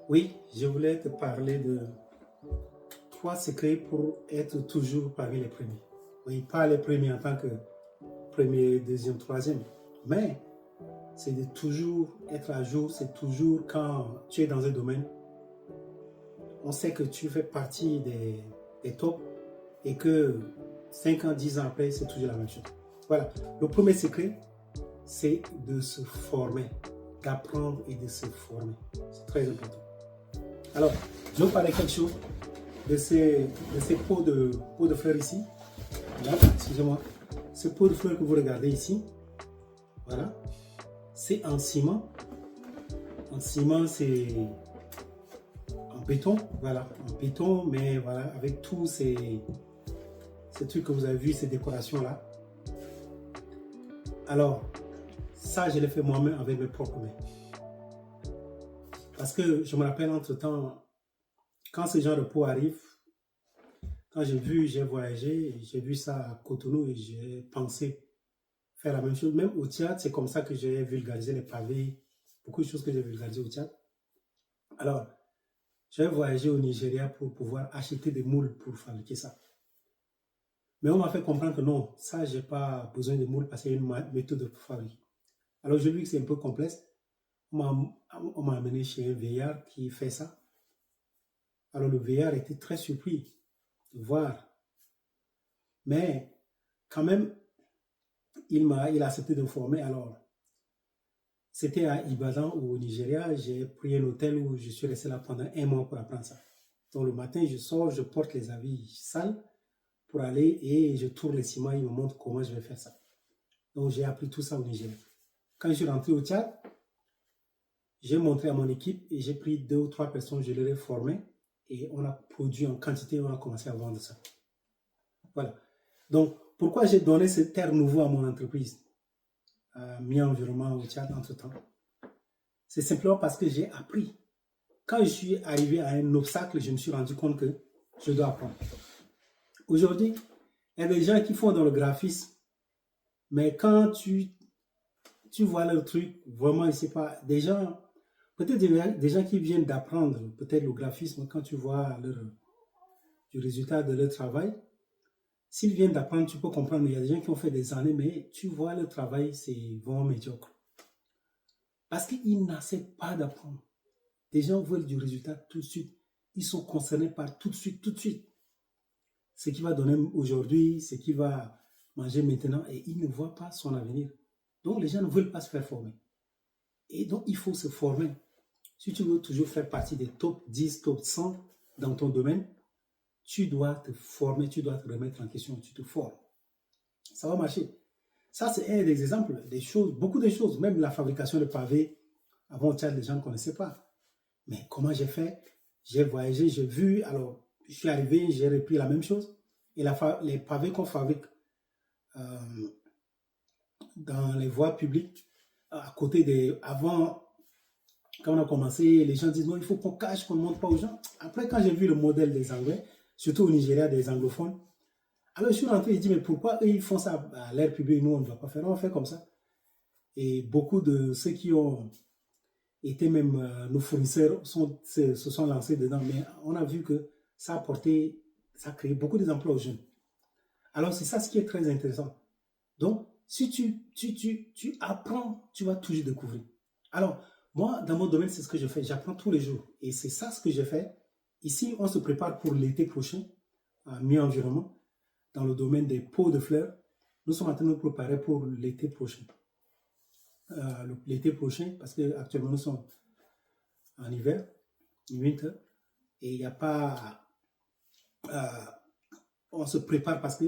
Oui, je voulais te parler de 3 secrets pour être toujours parmi les premiers. Oui, pas les premiers en tant que premier, deuxième, troisième, mais c'est de toujours être à jour, c'est toujours quand tu es dans un domaine, on sait que tu fais partie des tops et que 5 ans, 10 ans après, c'est toujours la même chose. Voilà, le premier secret, c'est de se former, d'apprendre et de se former. C'est très important. Alors, je vais vous parler quelque chose de ces pots de fleurs ici. Voilà, excusez-moi. Ce pot de fleurs que vous regardez ici, voilà, c'est en ciment. En ciment, c'est en béton, voilà, en béton, mais voilà, avec tous ces trucs que vous avez vus, ces décorations-là. Alors, ça, je l'ai fait moi-même avec mes propres mains. Parce que je me rappelle entre-temps, quand ce genre de pot arrive, quand j'ai voyagé, j'ai vu ça à Cotonou et j'ai pensé faire la même chose. Même au Tchad, c'est comme ça que j'ai vulgarisé les pavés, beaucoup de choses que j'ai vulgarisées au Tchad. Alors, j'ai voyagé au Nigeria pour pouvoir acheter des moules pour fabriquer ça. Mais on m'a fait comprendre que non, ça, j'ai pas besoin de moules parce qu'il y a une méthode pour fabriquer. Alors, j'ai vu que c'est un peu complexe. On m'a amené chez un veillard qui fait ça. Alors, le veillard était très surpris de voir. Mais, quand même, il a accepté de me former. Alors, c'était à Ibadan au Nigeria. J'ai pris un hôtel où je suis resté là pendant un mois pour apprendre ça. Donc le matin, je sors, je porte les habits sales pour aller et je tourne les ciments. Il me montre comment je vais faire ça. Donc j'ai appris tout ça au Nigeria. Quand je suis rentré au Tchad, j'ai montré à mon équipe et j'ai pris 2 ou 3 personnes, je les ai formées et on a produit en quantité et on a commencé à vendre ça. Voilà. Donc pourquoi j'ai donné ce terre nouveau à mon entreprise, mi-environnement au Tchad entre-temps? C'est simplement parce que j'ai appris. Quand je suis arrivé à un obstacle, je me suis rendu compte que je dois apprendre. Aujourd'hui, il y a des gens qui font dans le graphisme, mais quand tu vois le truc, vraiment, c'est pas des gens, peut-être des gens qui viennent d'apprendre, peut-être le graphisme, quand tu vois du résultat de leur travail, s'ils viennent d'apprendre, tu peux comprendre, il y a des gens qui ont fait des années, mais tu vois le travail, c'est vraiment médiocre. Parce qu'ils n'acceptent pas d'apprendre. Des gens veulent du résultat tout de suite. Ils sont concernés par tout de suite, tout de suite. Ce qui va donner aujourd'hui, ce qui va manger maintenant, et ils ne voient pas son avenir. Donc les gens ne veulent pas se faire former. Et donc il faut se former. Si tu veux toujours faire partie des top 10, top 100 dans ton domaine, tu dois te former, tu dois te remettre en question, tu te formes. Ça va marcher. Ça, c'est un des exemples, des choses, beaucoup de choses. Même la fabrication de pavés, avant au Tchad, les gens ne connaissaient pas. Mais comment j'ai fait? J'ai voyagé, j'ai vu, alors je suis arrivé, j'ai repris la même chose. Et les pavés qu'on fabrique euh, dans les voies publiques, à côté des... Avant, quand on a commencé, les gens disent non, il faut qu'on cache, qu'on ne montre pas aux gens. Après, quand j'ai vu le modèle des Anglais, surtout au Nigeria, des anglophones, alors je suis rentré et dit, mais pourquoi eux, ils font ça à l'air public, nous, on ne doit pas faire, on fait comme ça. Et beaucoup de ceux qui ont été même nos fournisseurs se sont lancés dedans, mais on a vu que ça a apporté, ça a créé beaucoup d'emplois aux jeunes. Alors c'est ça ce qui est très intéressant. Donc, si tu apprends, tu vas toujours découvrir. Alors, moi, dans mon domaine, c'est ce que je fais. J'apprends tous les jours. Et c'est ça ce que je fais. Ici, on se prépare pour l'été prochain, à mi-environnement, dans le domaine des pots de fleurs. Nous sommes en train de nous préparer pour l'été prochain. L'été prochain, parce qu'actuellement, nous sommes en hiver, winter, et il n'y a pas... Euh, on se prépare parce que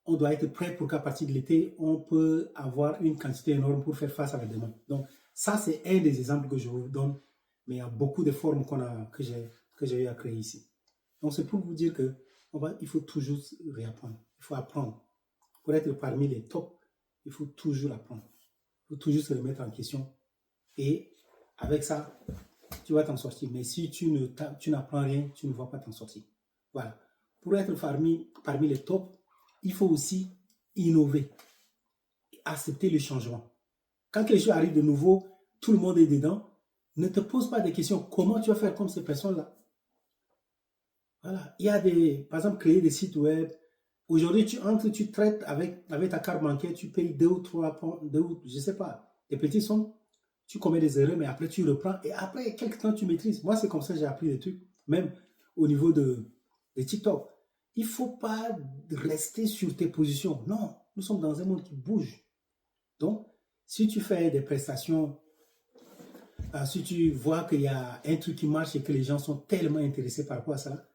on doit être prêt pour qu'à partir de l'été, on peut avoir une quantité énorme pour faire face à la demande. Donc, ça, c'est un des exemples que je vous donne, mais il y a beaucoup de formes que j'ai eu à créer ici. Donc, c'est pour vous dire que il faut toujours réapprendre. Il faut apprendre. Pour être parmi les tops, il faut toujours apprendre. Il faut toujours se remettre en question. Et avec ça, tu vas t'en sortir. Mais si tu n'apprends rien, tu ne vas pas t'en sortir. Voilà. Pour être parmi les tops, il faut aussi innover, accepter le changement. Quand quelque chose arrive de nouveau, tout le monde est dedans. Ne te pose pas des questions. Comment tu vas faire comme ces personnes-là? Voilà. Il y a par exemple, créer des sites web. Aujourd'hui, tu entres, tu traites avec ta carte bancaire, tu payes 2 ou 3 points, je ne sais pas, des petits sommes. Tu commets des erreurs, mais après, tu reprends. Et après, quelques temps, tu maîtrises. Moi, c'est comme ça que j'ai appris des trucs. Même au niveau de TikTok. Il ne faut pas rester sur tes positions. Non, nous sommes dans un monde qui bouge. Donc, si tu fais des prestations, si tu vois qu'il y a un truc qui marche et que les gens sont tellement intéressés par rapport à ça,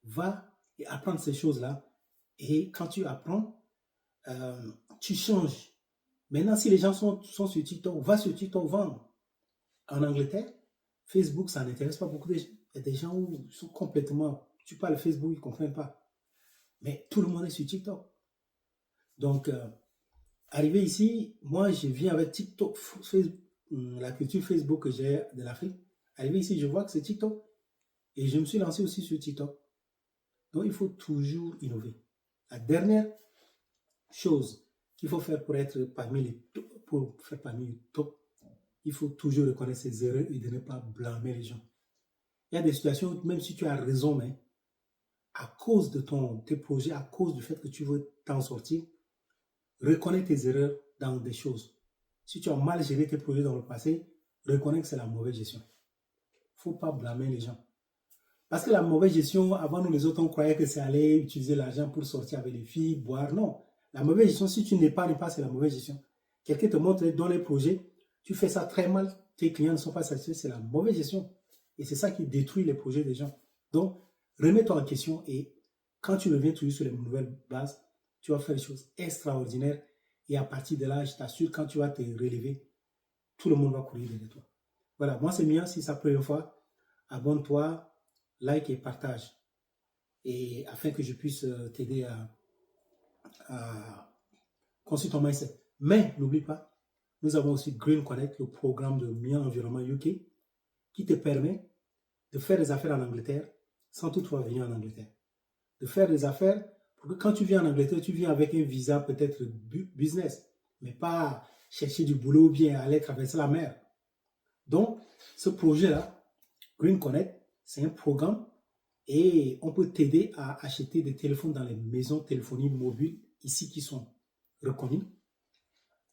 va et apprendre ces choses-là. Et quand tu apprends, tu changes. Maintenant, si les gens sont sur TikTok, va sur TikTok vendre. En Angleterre, Facebook, ça n'intéresse pas beaucoup de gens. Il y a des gens où ils sont complètement... Tu parles Facebook, ils ne comprennent pas. Mais tout le monde est sur TikTok. Donc, arrivé ici, moi, je viens avec TikTok, Facebook, la culture Facebook que j'ai de l'Afrique. Arrivé ici, je vois que c'est TikTok. Et je me suis lancé aussi sur TikTok. Donc, il faut toujours innover. La dernière chose qu'il faut faire pour être parmi les top, il faut toujours reconnaître ses erreurs et de ne pas blâmer les gens. Il y a des situations où même si tu as raison, mais à cause de tes projets, à cause du fait que tu veux t'en sortir, reconnais tes erreurs dans des choses. Si tu as mal géré tes projets dans le passé, reconnais que c'est la mauvaise gestion. Il ne faut pas blâmer les gens. Parce que la mauvaise gestion, avant nous les autres, on croyait que c'est aller utiliser l'argent pour sortir avec les filles, boire. Non. La mauvaise gestion, si tu n'épargnes pas, c'est la mauvaise gestion. Quelqu'un te montre dans les projets, tu fais ça très mal, tes clients ne sont pas satisfaits, c'est la mauvaise gestion. Et c'est ça qui détruit les projets des gens. Donc, remets-toi en question et quand tu reviens toujours sur les nouvelles bases, tu vas faire des choses extraordinaires. Et à partir de là, je t'assure, quand tu vas te relever, tout le monde va courir derrière toi. Voilà, moi c'est Mia, si c'est la première fois, abonne-toi, like et partage. Et afin que je puisse t'aider à construire ton mindset. Mais n'oublie pas, nous avons aussi Green Connect, le programme de Mia Environnement UK, qui te permet de faire des affaires en Angleterre sans toutefois venir en Angleterre. De faire des affaires pour que quand tu viens en Angleterre, tu viens avec un visa peut-être business, mais pas chercher du boulot ou bien aller traverser la mer. Donc, ce projet-là, Green Connect, c'est un programme et on peut t'aider à acheter des téléphones dans les maisons téléphoniques mobiles ici qui sont reconnues.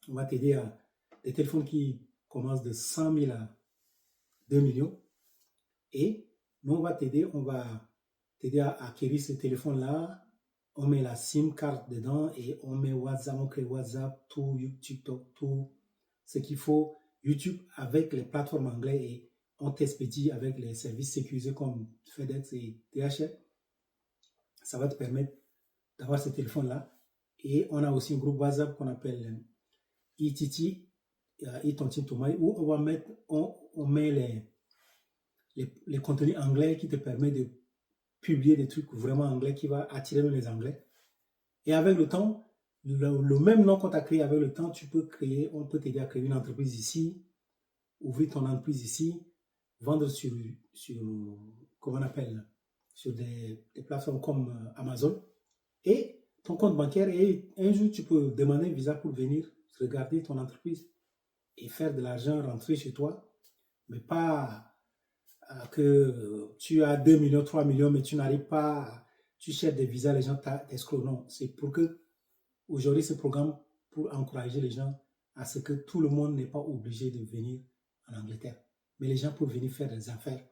On va t'aider à des téléphones qui commencent de 100 000 à 2 millions. Et nous, on va t'aider à acquérir ce téléphone-là. On met la SIM card dedans et on met WhatsApp, on crée WhatsApp, tout, TikTok, tout ce qu'il faut. YouTube avec les plateformes anglaises et on t'expédie avec les services sécurisés comme FedEx et DHL. Ça va te permettre d'avoir ce téléphone-là. Et on a aussi un groupe WhatsApp qu'on appelle ETT, e-Tontine Toumaï, où on met les contenus anglais qui te permettent de publier des trucs vraiment anglais qui va attirer les Anglais. Et avec le temps, le même nom qu'on t'a créé avec le temps, on peut t'aider à créer une entreprise ici, ouvrir ton entreprise ici, vendre sur comment on appelle, sur des plateformes comme Amazon. Et ton compte bancaire, et un jour, tu peux demander un visa pour venir regarder ton entreprise et faire de l'argent rentrer chez toi, mais pas que tu as 2 millions, 3 millions, mais tu n'arrives pas, tu cherches des visas, les gens t'escroquent. Non, c'est pour que, aujourd'hui, ce programme, pour encourager les gens à ce que tout le monde n'est pas obligé de venir en Angleterre. Mais les gens peuvent venir faire des affaires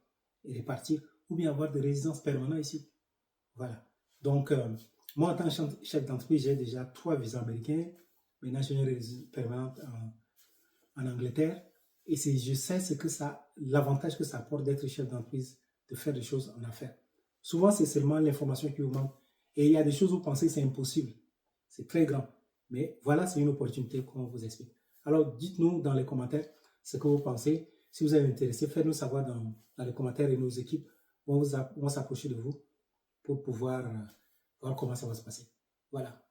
et repartir, ou bien avoir des résidences permanentes ici. Voilà. Donc, moi, en tant que chef d'entreprise, j'ai déjà 3 visas américains. Maintenant, j'ai une résidence permanente en Angleterre. Et je sais l'avantage que ça apporte d'être chef d'entreprise, de faire des choses en affaires. Souvent, c'est seulement l'information qui vous manque. Et il y a des choses où vous pensez que c'est impossible. C'est très grand. Mais voilà, c'est une opportunité qu'on vous explique. Alors, dites-nous dans les commentaires ce que vous pensez. Si vous êtes intéressé, faites-nous savoir dans les commentaires et nos équipes vont s'approcher de vous pour pouvoir voir comment ça va se passer. Voilà.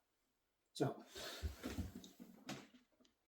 Ciao.